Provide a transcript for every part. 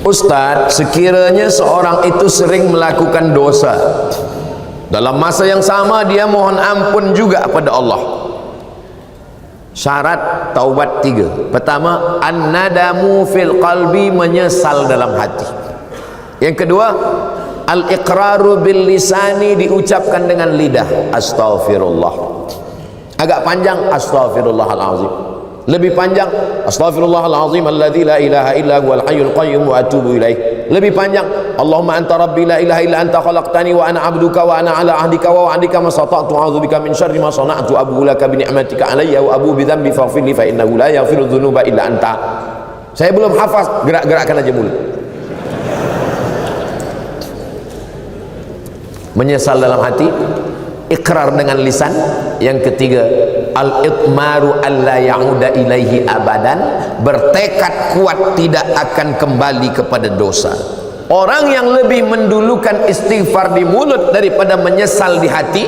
Ustaz, sekiranya seorang itu sering melakukan dosa, dalam masa yang sama dia mohon ampun juga kepada Allah. Syarat taubat 3. Pertama, an-nadamu fil qalbi, menyesal dalam hati. Yang kedua, al-iqraru bil lisani, diucapkan dengan lidah, astaghfirullah. Agak panjang, astaghfirullahalazim. Lebih panjang, astaghfirullahalazim alladzi la ilaha illa huwal hayyul qayyum wa atubu ilaih. Lebih panjang, Allahumma anta rabbi la ilaha illa anta khalaqtani wa ana 'abduka wa ana 'ala ahdika wa wa'dika mastata'tu a'udzubika min syarri ma sana'tu abu laka bi ni'matika 'alayya wa abu bi dhanbi faghfir li fa innahu la yaghfiru dzunuba illa anta. Saya belum hafaz, gerak-gerakkan aja mulut. Menyesal dalam hati, ikrar dengan lisan. Yang ketiga, al-itmaru alla ya'uda ilaihi abadan, bertekad kuat tidak akan kembali kepada dosa. Orang yang lebih mendulukan istighfar di mulut daripada menyesal di hati,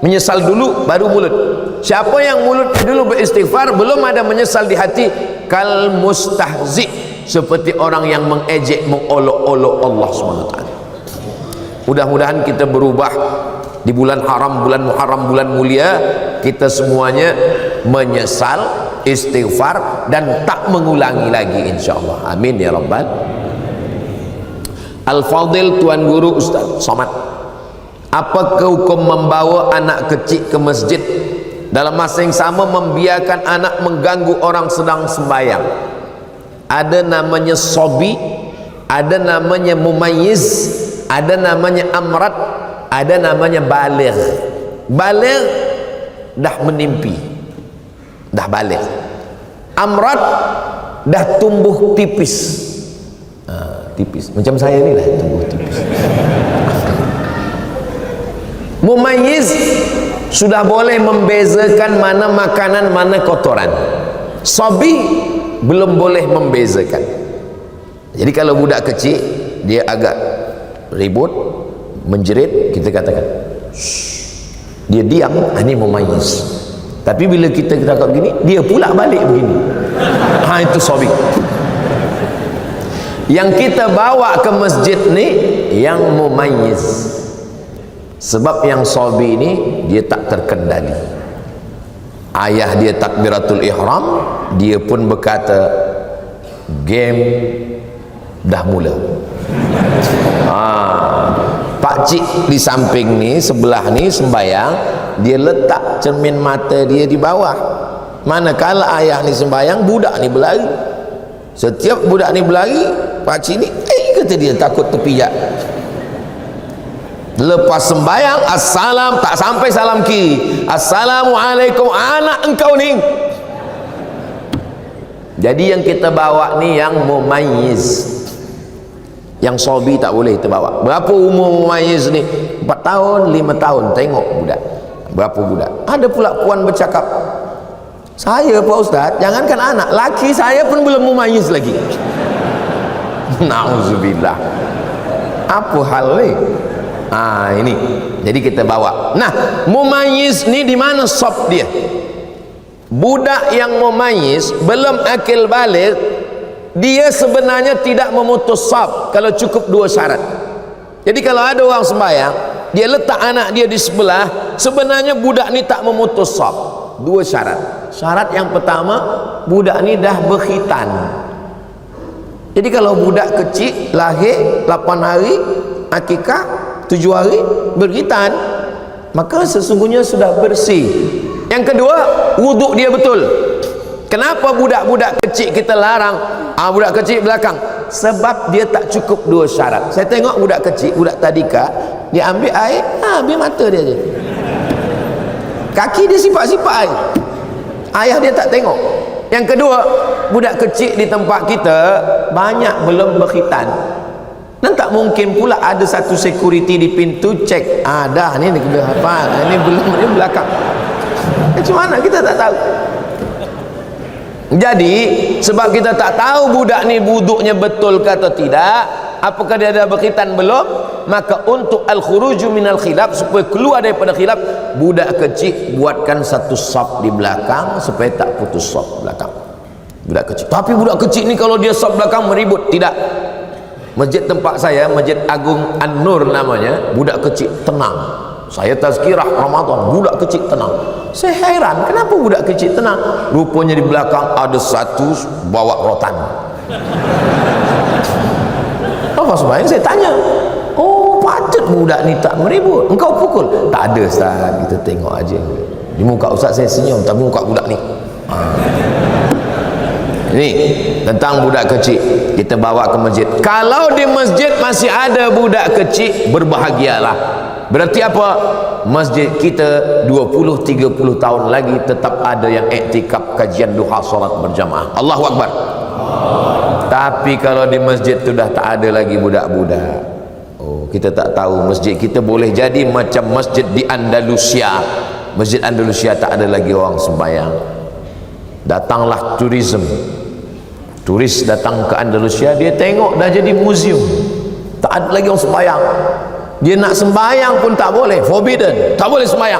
menyesal dulu baru mulut. Siapa yang mulutnya dulu beristighfar, belum ada menyesal di hati, kal mustahzi, seperti orang yang mengejek, mengolok-olok Allah SWT. Mudah-mudahan kita berubah di bulan haram, bulan Muharram, bulan mulia. Kita semuanya menyesal, istighfar, dan tak mengulangi lagi, insyaallah. Amin ya rabbal. Al-Fadil, Tuan Guru Ustaz Somad, apakah hukum membawa anak kecil ke masjid dalam masa yang sama membiarkan anak mengganggu orang sedang sembahyang? Ada namanya sobi, ada namanya mumayyiz, ada namanya amrat, ada namanya baligh. Baligh dah menimpi, dah baligh. Amrat dah tumbuh tipis. Tipis macam saya ni lah, tumbuh tipis. Mumayyiz sudah boleh membezakan mana makanan, mana kotoran. Sabi belum boleh membezakan. Jadi kalau budak kecil dia agak ribut, menjerit, kita katakan dia diam, ini mumayyiz. Tapi bila kita kata gini, dia pula balik begini, itu sabi. Yang kita bawa ke masjid ni yang mumayyiz. Sebab yang sabi ni dia tak terkendali. Ayah dia takbiratul ihram, dia pun berkata game dah mula. Pakcik di samping ni, sebelah ni sembayang, dia letak cermin mata dia di bawah. Manakala ayah ni sembayang, budak ni berlari. Setiap budak ni berlari, pakcik ni kata dia takut terpijak. Lepas sembayang, assalam, tak sampai salam kiri, assalamualaikum, anak engkau ni. Jadi yang kita bawa ni yang mumayyiz. Yang sobi tak boleh kita bawa. Berapa umur mumayyiz ni? 4 tahun, 5 tahun. Tengok budak, berapa budak. Ada pula puan bercakap, saya Pak Ustaz, jangankan anak, laki saya pun belum mumayyiz lagi. Nauzubillah. Apa hal ni? Ini. Jadi kita bawa. Nah, mumayyiz ni di mana sop dia? Budak yang mumayyiz belum akil baligh, dia sebenarnya tidak memutus sop kalau cukup 2 syarat. Jadi kalau ada orang sembahyang, dia letak anak dia di sebelah, sebenarnya budak ni tak memutus sop. 2 syarat. Syarat yang pertama, budak ni dah berkhitan. Jadi kalau budak kecil lahir 8 hari, akikah 7 hari, berkhitan, maka sesungguhnya sudah bersih. Yang kedua, wuduk dia betul. Kenapa budak-budak kecil kita larang? Budak kecil belakang, sebab dia tak cukup 2 syarat. Saya tengok budak kecil, budak tadika, dia ambil air, ambil mata dia je, kaki dia sipak-sipak air, ayah dia tak tengok. Yang kedua, budak kecil di tempat kita banyak belum berkhitan, dan tak mungkin pula ada satu security di pintu cek, dah ni dia kena hafal, ini belum, ini belakang. Macam mana kita tak tahu? Jadi sebab kita tak tahu budak ni wuduknya betul ke atau tidak, apakah dia ada berkhitan belum, maka untuk al-khuruju minal khilaf, supaya keluar daripada khilaf, budak kecil buatkan satu saf di belakang supaya tak putus saf belakang. Budak kecil. Tapi budak kecil ni kalau dia saf belakang meribut, tidak. Masjid tempat saya, Masjid Agung An-Nur namanya, budak kecil tenang. Saya tazkirah Ramadan, budak kecil tenang. Saya heran, kenapa budak kecil tenang? Rupanya di belakang ada satu bawa rotan. Apa sembahyang? Saya tanya, oh patut budak ni tak meribut, engkau pukul? Tak ada Ustaz, kita tengok aja. Di muka Ustaz saya senyum, tapi muka budak ni ini tentang budak kecil. Kita bawa ke masjid. Kalau di masjid masih ada budak kecil, berbahagialah. Berarti apa? Masjid kita 20-30 tahun lagi tetap ada yang iktikaf kajian duha salat berjamaah. Allahu Akbar. Tapi kalau di masjid sudah tak ada lagi budak-budak, oh, kita tak tahu. Masjid kita boleh jadi macam masjid di Andalusia. Masjid Andalusia tak ada lagi orang sembahyang. Datanglah turis datang ke Andalusia, dia tengok dah jadi museum, tak ada lagi orang sembahyang. Dia nak sembahyang pun tak boleh, forbidden, tak boleh sembahyang.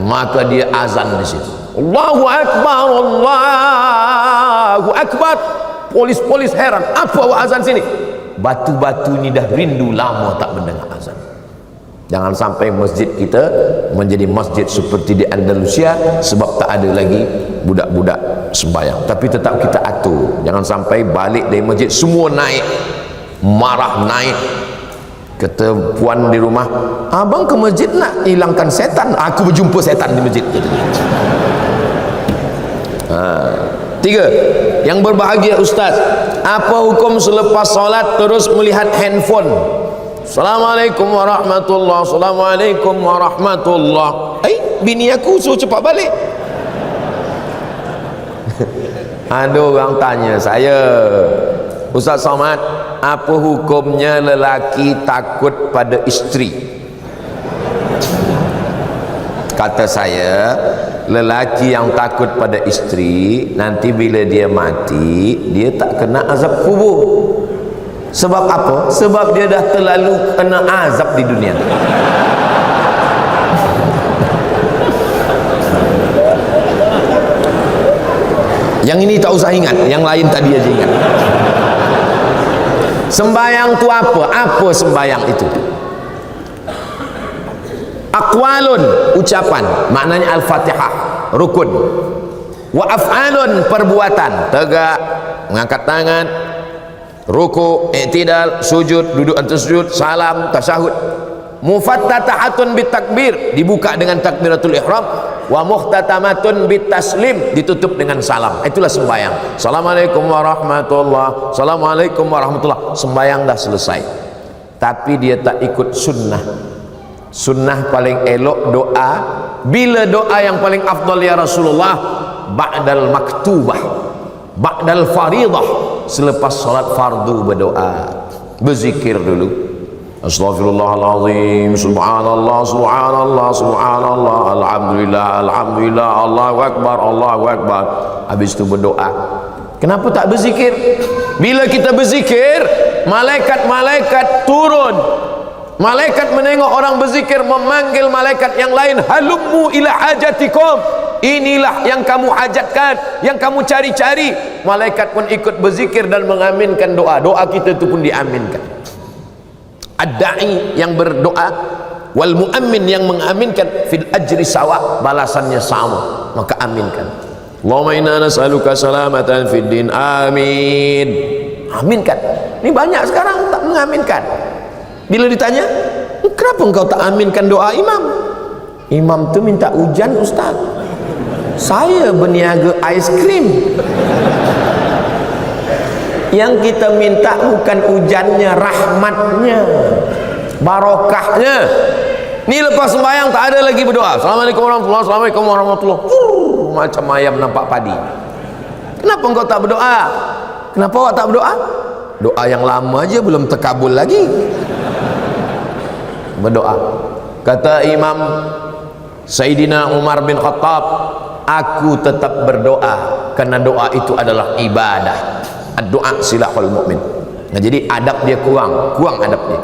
Maka dia azan di situ, Allahu Akbar, Allahu Akbar. Polis heran, apa awak azan sini? Batu-batu ni dah rindu lama tak mendengar azan. Jangan sampai masjid kita menjadi masjid seperti di Andalusia, sebab tak ada lagi budak-budak sembahyang. Tapi tetap kita atur, jangan sampai balik dari masjid semua naik, marah naik. Kata puan di rumah, abang ke masjid nak hilangkan setan, aku berjumpa setan di masjid. Tiga, yang berbahagia Ustaz, apa hukum selepas solat terus melihat handphone? Assalamualaikum warahmatullahi, Assalamualaikum warahmatullahi. Bini aku suruh cepat balik. Ada orang tanya saya, Ustaz Somad, apa hukumnya lelaki takut pada isteri? Kata saya, lelaki yang takut pada isteri, nanti bila dia mati, dia tak kena azab kubur. Sebab apa? Sebab dia dah terlalu kena azab di dunia. Yang ini tak usah ingat, yang lain tadi aja ingat. Sembayang tu apa? Apa sembayang itu? Aqwalun, ucapan, maknanya Al-Fatihah, rukun. Wa af'alun, perbuatan, tegak, mengangkat tangan, ruku, i'tidal, sujud, duduk antara sujud, salam, tasyahud. Mufattatahatun bitakbir, dibuka dengan takbiratul ihram. Wa muhtatamatun bitaslim, ditutup dengan salam. Itulah sembahyang. Assalamualaikum warahmatullahi, Assalamualaikum warahmatullahi. Sembahyang dah selesai. Tapi dia tak ikut sunnah. Sunnah paling elok doa. Bila doa yang paling afdal ya Rasulullah? Ba'dal maktubah, ba'dal faridah, selepas salat fardu berdoa, berzikir dulu. Astaghfirullahaladzim, subhanallah, subhanallah, subhanallah, alhamdulillah, alhamdulillah, Allahu Akbar, Allahu Akbar. Habis itu berdoa. Kenapa tak berzikir? Bila kita berzikir, malaikat-malaikat turun. Malaikat menengok orang berzikir, memanggil malaikat yang lain, halummu ila hajatikum, inilah yang kamu hajatkan, yang kamu cari-cari. Malaikat pun ikut berzikir dan mengaminkan doa. Doa kita itu pun diaminkan. Ad-da'i yang berdoa, wal mu'ammin yang mengaminkan, fil ajri sawa, balasannya sama, maka aminkan. Allahumma inna nas'aluka salamatan fid din, amin. Aminkan. Ini banyak sekarang tak mengaminkan. Bila ditanya, kenapa engkau tak aminkan doa imam? Imam tu minta hujan Ustaz, saya berniaga aiskrim. Yang kita minta bukan hujannya, rahmatnya, barokahnya. Ni lepas sembahyang tak ada lagi berdoa. Assalamualaikum warahmatullahi, Assalamualaikum warahmatullahi. Macam ayam nampak padi. Kenapa engkau tak berdoa? Kenapa awak tak berdoa? Doa yang lama aja belum terkabul lagi. Berdoa. Kata Imam Sayyidina Umar bin Khattab, aku tetap berdoa karena doa itu adalah ibadah. Doa silahul mu'min. Nah, jadi adab dia kurang adab dia.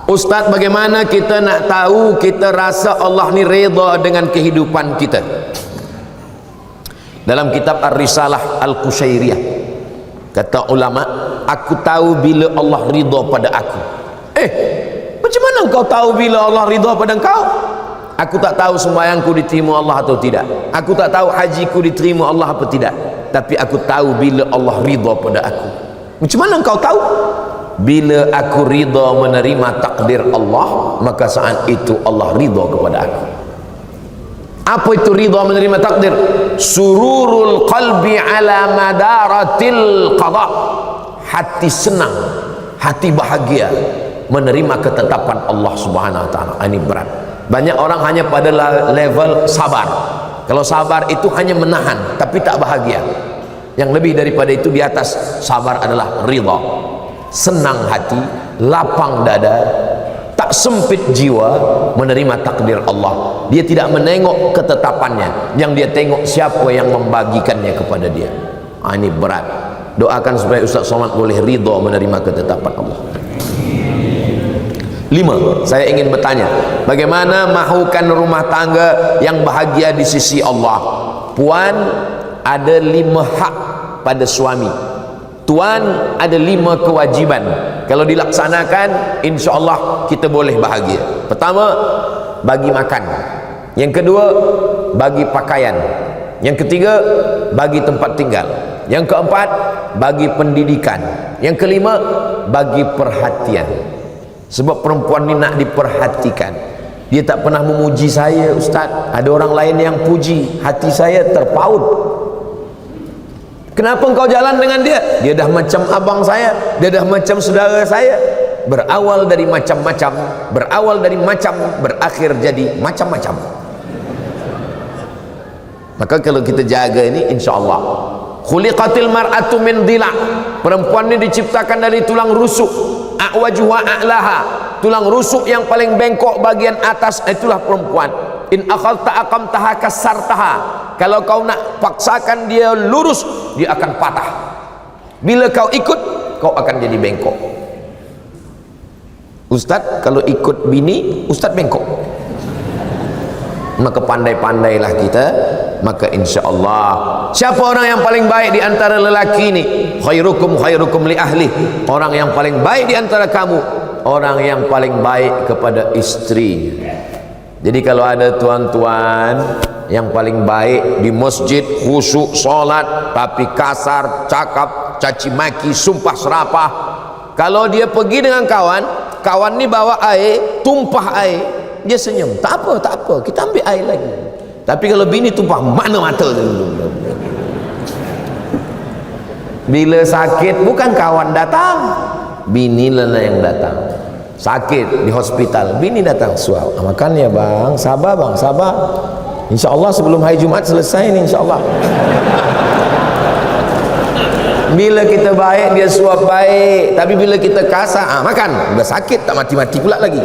Ustaz, bagaimana kita nak tahu kita rasa Allah ni redha dengan kehidupan kita? Dalam kitab Ar-Risalah Al-Qushairiyah, Kata ulama, aku tahu bila Allah ridha pada aku. Macam mana engkau tahu bila Allah ridha pada engkau? Aku tak tahu sembahyangku diterima Allah atau tidak. Aku tak tahu hajiku diterima Allah atau tidak. Tapi aku tahu bila Allah ridha pada aku. Macam mana engkau tahu? Bila aku ridha menerima takdir Allah, maka saat itu Allah ridha kepada aku. Apa itu ridha menerima takdir? Sururul qalbi ala madaratil qada. Hati senang, hati bahagia menerima ketetapan Allah Subhanahu wa taala. Ini berat. Banyak orang hanya pada level sabar. Kalau sabar itu hanya menahan tapi tak bahagia. Yang lebih daripada itu di atas sabar adalah ridha. Senang hati, lapang dada, tak sempit jiwa menerima takdir Allah. Dia tidak menengok ketetapannya, yang dia tengok siapa yang membagikannya kepada dia. Ini berat. Doakan supaya Ustaz Somad boleh ridha menerima ketetapan Allah. 5. Saya ingin bertanya, bagaimana mahukan rumah tangga yang bahagia di sisi Allah? Puan ada 5 hak pada suami. Tuan ada 5 kewajiban. Kalau dilaksanakan, insya Allah kita boleh bahagia. Pertama, bagi makan. Yang kedua, bagi pakaian. Yang ketiga, bagi tempat tinggal. Yang keempat, bagi pendidikan. Yang kelima, bagi perhatian. Sebab perempuan ni nak diperhatikan. Dia tak pernah memuji saya, Ustaz. Ada orang lain yang puji, hati saya terpaut. Kenapa engkau jalan dengan dia? Dia dah macam abang saya, dia dah macam saudara saya. Berawal dari macam-macam, berawal dari macam, berakhir jadi macam-macam. Maka kalau kita jaga ini, insya Allah. Khuliqatil mar'atu min dhila'. Perempuan ini diciptakan dari tulang rusuk. A'waju wa a'laha. Tulang rusuk yang paling bengkok bagian atas, itulah perempuan. In akhadta aqamtaha kasartaha. Kalau kau nak paksakan dia lurus, dia akan patah. Bila kau ikut, kau akan jadi bengkok. Ustaz kalau ikut bini, Ustaz bengkok. Maka pandai-pandailah kita. Maka insya Allah, siapa orang yang paling baik di antara lelaki ini? Khairukum khairukum li ahli. Orang yang paling baik di antara kamu, orang yang paling baik kepada istri. Jadi kalau ada tuan-tuan yang paling baik di masjid, khusyuk solat, tapi kasar, cakap, caci maki, sumpah serapah. Kalau dia pergi dengan kawan, kawan ni bawa air, tumpah air, dia senyum. Tak apa, tak apa, kita ambil air lagi. Tapi kalau bini tumpah, mana mata tu? Bila sakit, bukan kawan datang, bini lah yang datang. Sakit di hospital, bini datang, suap makan ya bang, sabar bang, sabar, insya Allah sebelum hari Jumat selesai ni, insya Allah. Bila kita baik, dia suap baik. Tapi bila kita kasar, makan, udah sakit, tak mati-mati pula lagi.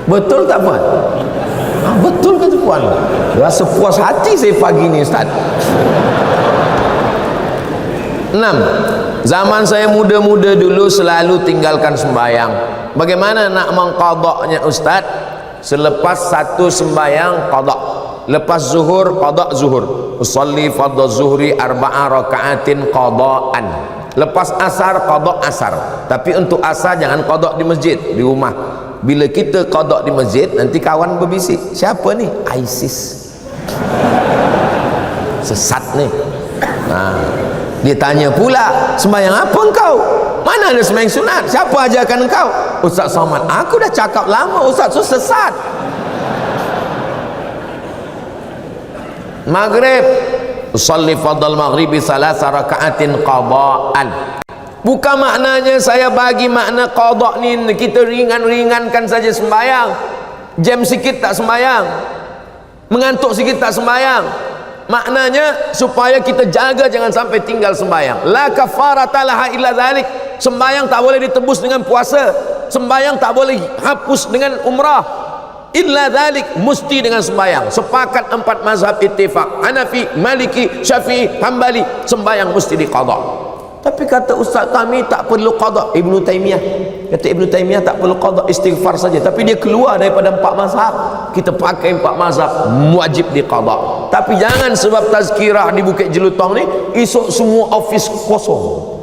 Betul tak puan? Betul kata puan. Rasa puas hati saya pagi ni, Ustaz. 6. Zaman saya muda-muda dulu selalu tinggalkan sembahyang. Bagaimana nak mengqadaknya, Ustaz? Selepas satu sembahyang qadak. Lepas zuhur qadak zuhur. Usalli fardhu zuhri 4 rakaatin qadaan. Lepas asar qadak asar. Tapi untuk asar jangan qadak di masjid, di rumah. Bila kita qadak di masjid, nanti kawan berbisik, siapa ni? ISIS. Sesat ni. Dia tanya pula, sembahyang apa engkau? Mana ada sembahyang sunat? Siapa ajarkan engkau? Ustaz Somad. Aku dah cakap lama, Ustaz tu sesat. Maghrib, usalli fardal maghribi 3 rakaatin qadaan. Bukan maknanya saya bagi makna qada ni kita ringan-ringankan saja sembahyang. Jam sikit tak sembahyang, mengantuk sikit tak sembahyang. Maknanya supaya kita jaga jangan sampai tinggal sembahyang. La kafarata laha illa dzalik. Sembahyang tak boleh ditebus dengan puasa. Sembahyang tak boleh hapus dengan umrah. Illa dzalik, mesti dengan sembahyang. Sepakat 4 mazhab ittifaq. Hanafi, Maliki, Syafi'i, Hambali, sembahyang mesti diqada. Tapi kata ustaz kami tak perlu qada. Ibnu Taimiyah kata, Ibnu Taimiyah tak perlu qada, istighfar saja. Tapi dia keluar daripada 4 mazhab. Kita pakai 4 mazhab, wajib di qada. Tapi jangan sebab tazkirah di Bukit Jelutong ni esok semua office kosong.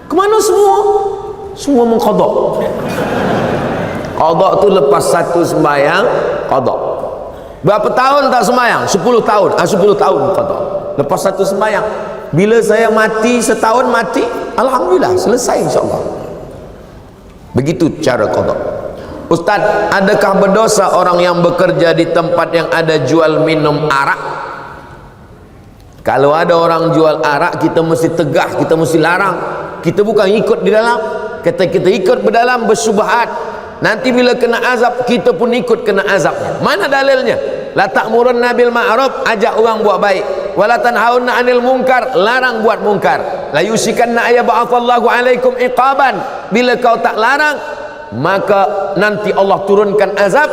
Kemana semua? Semua mengqada. Qada tu lepas satu sembahyang qada. Berapa tahun tak sembahyang? 10 tahun. 10 tahun qada. Lepas satu sembahyang. Bila saya mati setahun mati, alhamdulillah selesai insya-Allah. Begitu cara qada. Ustaz, adakah berdosa orang yang bekerja di tempat yang ada jual minum arak? Kalau ada orang jual arak, kita mesti tegah, kita mesti larang. Kita bukan ikut di dalam. Kata kita ikut berdalam bersubhat, nanti bila kena azab kita pun ikut kena azabnya. Mana dalilnya? La ta'murunna bil ma'ruf, ajak orang buat baik. Wala tanhauna 'anil munkar, larang buat munkar. La yusikanna ayyab'atsallahu 'alaikum iqaban. Bila kau tak larang, maka nanti Allah turunkan azab,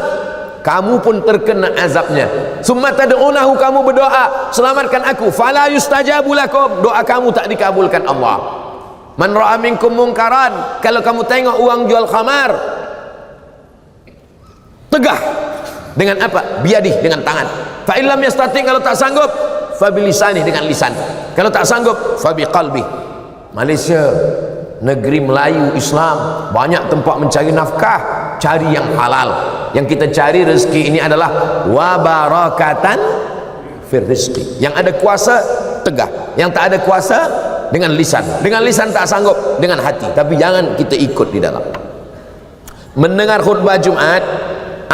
kamu pun terkena azabnya. Summa tad'unahu, kamu berdoa, selamatkan aku, fala yustajabu lakum, doa kamu tak dikabulkan Allah. Man ra'a minkum munkaran, kalau kamu tengok orang jual khamar, tegah. Dengan apa? Biadih, dengan tangan. Fa illam yastati, kalau tak sanggup, fa bilisani, dengan lisan. Kalau tak sanggup, fa biqalbi. Malaysia, negeri Melayu Islam, banyak tempat mencari nafkah, cari yang halal. Yang kita cari rezeki ini adalah wa barakatan fir rizqi. Yang ada kuasa tegah, yang tak ada kuasa dengan lisan. Dengan lisan tak sanggup, dengan hati. Tapi jangan kita ikut di dalam. Mendengar khutbah Jumat,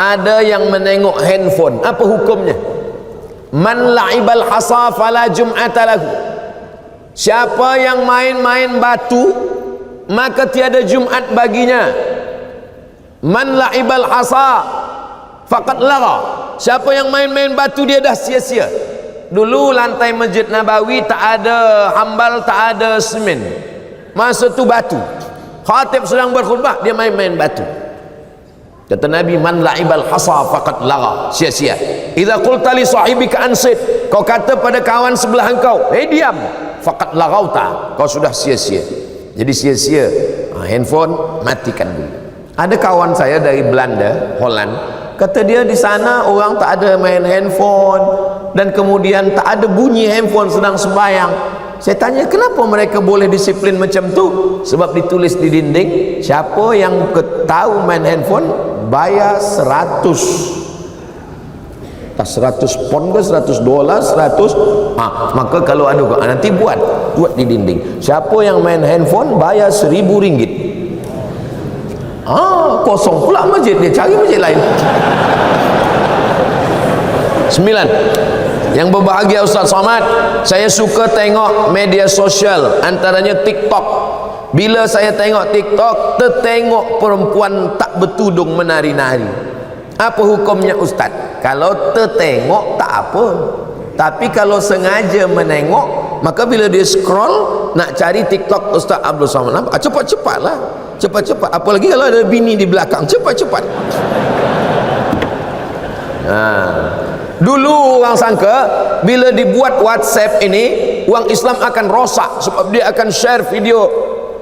ada yang menengok handphone. Apa hukumnya? Man la'ibal hasa fala jum'ata lahu. Siapa yang main-main batu, maka tiada Jumat baginya. Man la'ibal hasa faqad lagha. Siapa yang main-main batu, dia dah sia-sia. Dulu lantai Masjid Nabawi tak ada hambal, tak ada semen. Masa tu batu. Khatib sedang berkhutbah, dia main-main batu. Kata Nabi, man la'ibal hasa faqad lagha, sia-sia. Idza qulta li sahibika ansit, kau kata pada kawan sebelah engkau, diam, faqad laghauta, kau sudah sia-sia. Jadi sia-sia. Handphone matikan dulu. Ada kawan saya dari Belanda, Holland, kata dia di sana orang tak ada main handphone, dan kemudian tak ada bunyi handphone sedang sembahyang. Saya tanya, kenapa mereka boleh disiplin macam tu? Sebab ditulis di dinding, siapa yang tahu main handphone bayar 100 pon ke 100 dolar 100. Maka kalau ada nanti buat di dinding, siapa yang main handphone bayar 1.000 ringgit. Kosong pula masjid, dia cari masjid lain. 9. Yang berbahagia Ustaz Somad, saya suka tengok media sosial, antaranya TikTok. Bila saya tengok TikTok, tertengok perempuan tak bertudung menari-nari. Apa hukumnya Ustaz? Kalau tertengok tak apa, tapi kalau sengaja menengok, maka bila dia scroll nak cari TikTok Ustaz Abdul Somad, cepat-cepatlah, cepat-cepat. Apalagi kalau ada bini di belakang, cepat-cepat. Dulu orang sangka bila dibuat WhatsApp ini, orang Islam akan rosak sebab dia akan share video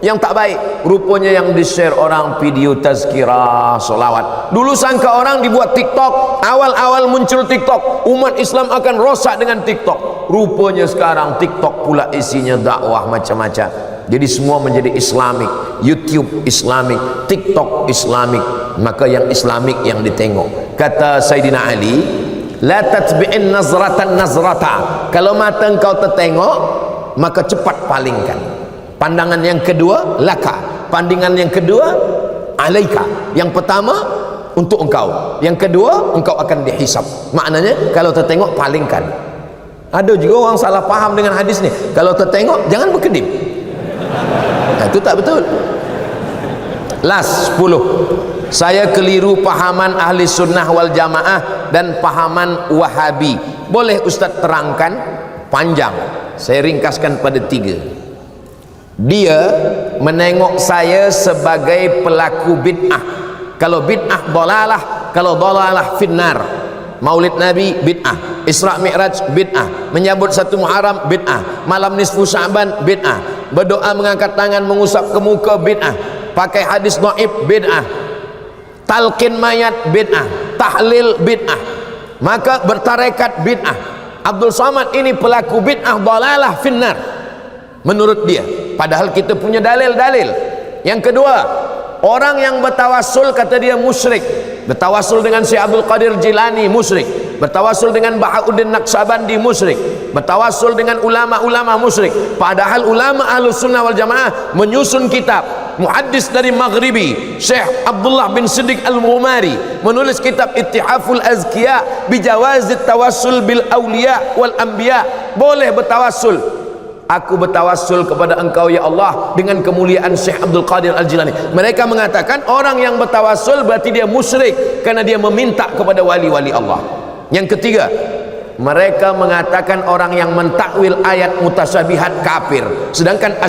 yang tak baik. Rupanya yang di-share orang video tazkirah, solawat. Dulu sangka orang dibuat TikTok, awal-awal muncul TikTok, umat Islam akan rosak dengan TikTok. Rupanya sekarang TikTok pula isinya dakwah macam-macam. Jadi semua menjadi Islamik. YouTube Islamik, TikTok Islamik. Maka yang Islamik yang ditengok. Kata Sayyidina Ali, la tatbi'in nazratan nazrata. Kalau mata engkau tertengok, maka cepat palingkan. Pandangan yang kedua, laka. Pandangan yang kedua, alaika. Yang pertama untuk engkau, yang kedua engkau akan dihisab. Maknanya kalau tertengok palingkan. Ada juga orang salah faham dengan hadis ni, kalau tertengok jangan berkedip. Itu tak betul. Last 10. Saya keliru pahaman ahli sunnah wal jamaah dan pahaman wahabi. Boleh Ustaz terangkan? Panjang, saya ringkaskan pada 3. Dia menengok saya sebagai pelaku bid'ah. Kalau bid'ah dalalah, kalau dalalah finnar. Maulid Nabi bid'ah, Isra Mi'raj bid'ah, menyambut 1 Muharram bid'ah, malam nisfu Sya'ban bid'ah, berdoa mengangkat tangan mengusap ke muka bid'ah, pakai hadis dhaif bid'ah, talqin mayat bid'ah, tahlil bid'ah, maka bertarekat bid'ah. Abdul Somad ini pelaku bid'ah dhalalah finnar menurut dia, padahal kita punya dalil-dalil. Yang kedua, orang yang bertawassul kata dia musyrik. Bertawassul dengan Syekh Abdul Qadir Jilani musyrik, bertawassul dengan Bahauddin Naqsabandi musyrik, bertawassul dengan ulama-ulama musyrik. Padahal ulama Ahlus Sunnah wal Jamaah menyusun kitab. Muhaddis dari Maghribi Syekh Abdullah bin Siddiq Al-Mumari menulis kitab Ittihaful Azkiya bijawazit tawassul bil awliya wal anbiya. Boleh bertawassul. Aku bertawassul kepada engkau ya Allah dengan kemuliaan Syekh Abdul Qadir Al-Jilani. Mereka mengatakan orang yang bertawassul berarti dia musyrik karena dia meminta kepada wali-wali Allah. Yang ketiga, mereka mengatakan orang yang mentakwil ayat mutasyabihat kafir. Sedangkan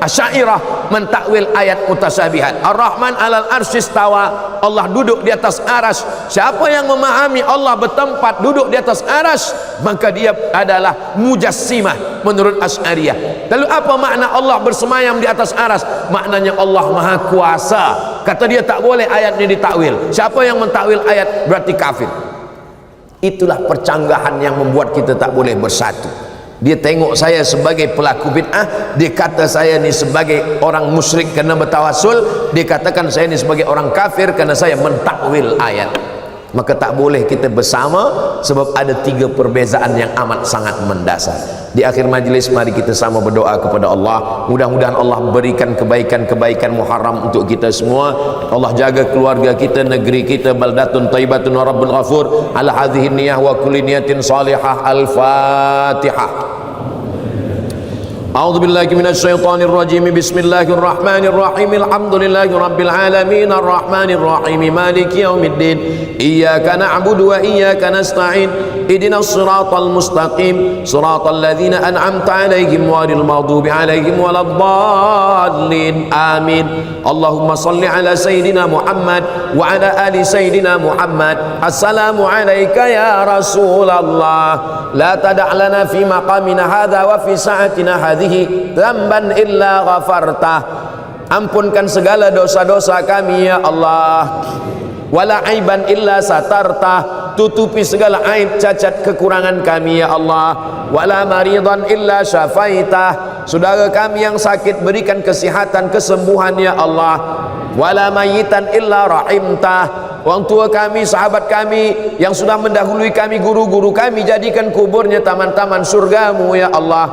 Asy'ariyah mentakwil ayat mutasyabihat. Ar-Rahman 'alal arsy istawa, Allah duduk di atas aras. Siapa yang memahami Allah bertempat duduk di atas aras, maka dia adalah mujassimah menurut Asy'ariyah. Lalu apa makna Allah bersemayam di atas aras? Maknanya Allah Maha Kuasa. Kata dia tak boleh ayatnya ditakwil. Siapa yang mentakwil ayat berarti kafir. Itulah percanggahan yang membuat kita tak boleh bersatu. Dia tengok saya sebagai pelaku bid'ah, dia kata saya ni sebagai orang musyrik kerana bertawassul, dia katakan saya ni sebagai orang kafir kerana saya mentakwil ayat. Maka tak boleh kita bersama, sebab ada 3 perbezaan yang amat sangat mendasar. Di akhir majlis mari kita sama berdoa kepada Allah. Mudah-mudahan Allah berikan kebaikan-kebaikan Muharram untuk kita semua. Allah jaga keluarga kita, negeri kita. Baldatun thayyibatun wa rabbun ghafur. Ala hadhihi niyah wa kulli niyatin salihah. Al-Fatihah. A'udzu billahi minasyaitonir rajim. Bismillahirrahmanirrahim. Alhamdulillahi rabbil alamin arrahmanir rahim maliki yaumiddin. Iyyaka na'budu wa iyyaka nasta'in. Ihdinas siratal mustaqim, siratal ladzina an'amta 'alaihim ghairil maghdubi 'alaihim waladdallin. Amin. Allahumma shalli 'ala sayidina Muhammad wa 'ala ali sayidina Muhammad. Assalamu alayka ya Rasulullah. La tada' lana fi maqamina hadha wa fi sa'atina hadhihi dhanban illa ghafartah. Ampunkan segala dosa-dosa kami ya Allah. Wala aiban illa satartah. Tutupi segala aib cacat kekurangan kami ya Allah. Wala maridan illa syafaitah. Saudara kami yang sakit berikan kesihatan, kesembuhan ya Allah. Wala mayitan illa rahimtah. Orang tua kami, sahabat kami yang sudah mendahului kami, guru-guru kami, jadikan kuburnya taman-taman surgamu ya Allah.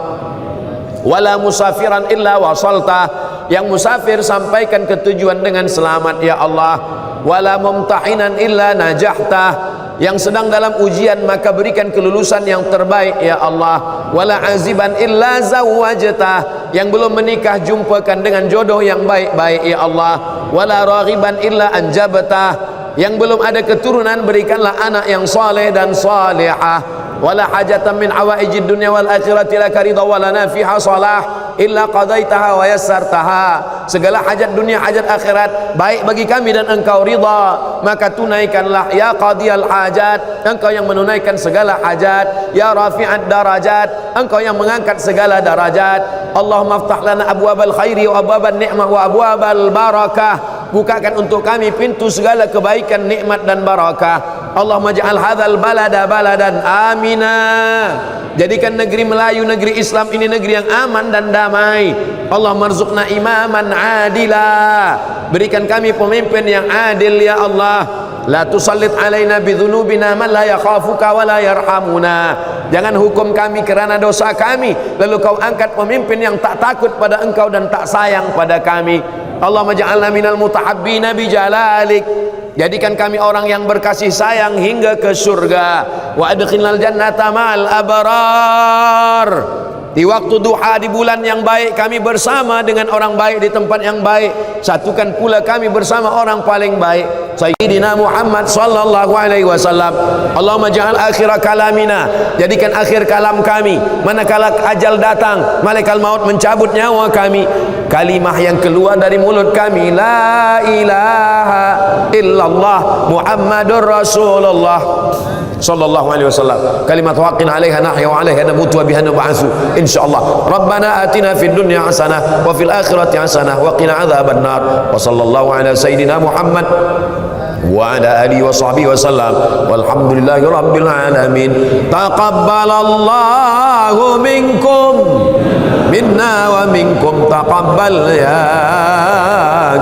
Wala musafiran illa wasaltah. Yang musafir sampaikan ke tujuan dengan selamat ya Allah. Wala mumtahinan illa najahtah. Yang sedang dalam ujian maka berikan kelulusan yang terbaik ya Allah. Wala aziban illa zawwajtah. Yang belum menikah jumpakan dengan jodoh yang baik-baik ya Allah. Wala raghiban illa anjabtah. Yang belum ada keturunan berikanlah anak yang saleh dan salihah. Wala hajatan min hawaijid dunya wal akhirati laka ridha wa lana fiha salah illa qadaitaha wa yassartaha. Segala hajat dunia, hajat akhirat baik bagi kami dan engkau ridha, maka tunaikanlah ya qadiyal hajat. Engkau yang menunaikan segala hajat. Ya rafi'ad darajat, engkau yang mengangkat segala darajat. Allahumma aftah lana abwabal khairi wa abwaban ni'mah wa abwabal barakah. Bukakan untuk kami pintu segala kebaikan, nikmat dan barakah. Allahumma ja'al hadzal balada baladan amina. Jadikan negeri Melayu, negeri Islam ini negeri yang aman dan damai. Allahumma rzuqna imaman adila. Berikan kami pemimpin yang adil ya Allah. La tusallit alaina bidzunubina man la yakhafuka wa la yarhamuna. Jangan hukum kami kerana dosa kami, lalu kau angkat pemimpin yang tak takut pada engkau dan tak sayang pada kami. Allahumma ja'alna minal mutahabbina bijalalik. Jadikan kami orang yang berkasih sayang hingga ke surga. Wa adkhilnal jannata ma'al abrar. di waktu duha di bulan yang baik kami bersama dengan orang baik di tempat yang baik. Satukan pula kami bersama orang paling baik, Sayyidina Muhammad sallallahu alaihi wasallam. Allahumma ja'al akhir kalamina, jadikan akhir kalam kami manakala ajal datang, malaikat maut mencabut nyawa kami, kalimah yang keluar dari mulut kami, la ilaha illallah Muhammadur Rasulullah sallallahu alaihi wasallam, kalimat waqin 'alaiha nahya wa 'alaiha namutu wa biha nub'atsu insyaallah. Rabbana atina fid dunya hasanah wa fil akhirati hasanah wa qina adzabannar. Wa sallallahu ala sayyidina Muhammad wa ala alihi wa sahbihi wasallam walhamdulillahi rabbil alamin. Taqabbalallahu minkum minna wa minkum taqabbal ya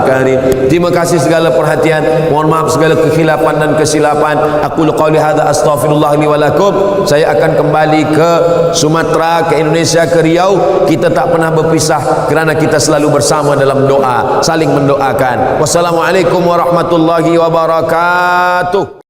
karim. Terima kasih segala perhatian, mohon maaf segala kekhilafan dan kesilapan. Aku qouli hadza astaghfirullah li wa lakum. Saya akan kembali ke Sumatera, ke Indonesia, ke Riau. Kita tak pernah berpisah kerana kita selalu bersama dalam doa, saling mendoakan. Wassalamualaikum warahmatullahi wabarakatuh.